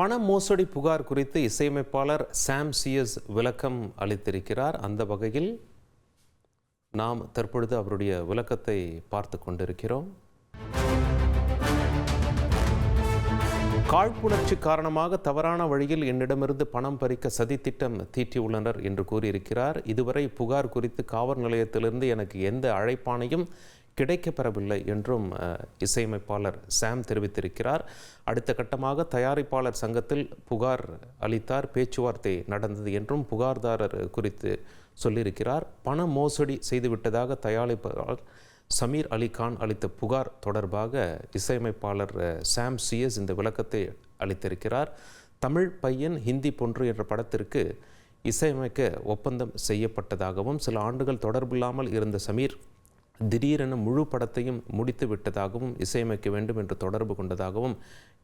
பண மோசடி புகார் குறித்து இசையமைப்பாளர் சாம் சிஎஸ் விளக்கம் அளித்திருக்கிறார். அந்த வகையில் நாம் தற்பொழுது அவருடைய விளக்கத்தை பார்த்து கொண்டிருக்கிறோம். காழ்ப்புணர்ச்சி காரணமாக தவறான வழியில் என்னிடமிருந்து பணம் பறிக்க சதித்திட்டம் தீட்டியுள்ளனர் என்று கூறியிருக்கிறார். இதுவரை புகார் குறித்து காவல் நிலையத்திலிருந்து எனக்கு எந்த அழைப்பானையும் கிடைக்கப்பெறவில்லை என்றும் இசையமைப்பாளர் சாம் தெரிவித்திருக்கிறார். அடுத்த கட்டமாக தயாரிப்பாளர் சங்கத்தில் புகார் அளித்தார். பேச்சுவார்த்தை நடந்தது என்றும் புகார்தாரர் குறித்து சொல்லியிருக்கிறார். பண மோசடி செய்துவிட்டதாக தயாரிப்பாளர் சமீர் அலி கான் அளித்த புகார் தொடர்பாக இசையமைப்பாளர் சாம் சிஎஸ் இந்த விளக்கத்தை அளித்திருக்கிறார். தமிழ் பையன் ஹிந்தி பொன்று என்ற படத்திற்கு இசையமைக்க ஒப்பந்தம் செய்யப்பட்டதாகவும் சில ஆண்டுகள் தொடர்பில்லாமல் இருந்த சமீர் திடீரென முழு படத்தையும் முடித்து விட்டதாகவும் இசையமைக்க வேண்டும் என்று தொடர்பு கொண்டதாகவும்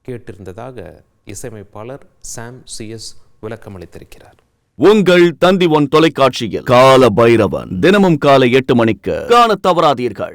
கேட்டிருந்ததாக இசையமைப்பாளர் சாம் சிஎஸ் விளக்கமளித்திருக்கிறார். உங்கள் தந்தி ஒன் தொலைக்காட்சியில் கால பைரவன் தினமும் காலை 8 மணிக்கு காண தவறாதீர்கள்.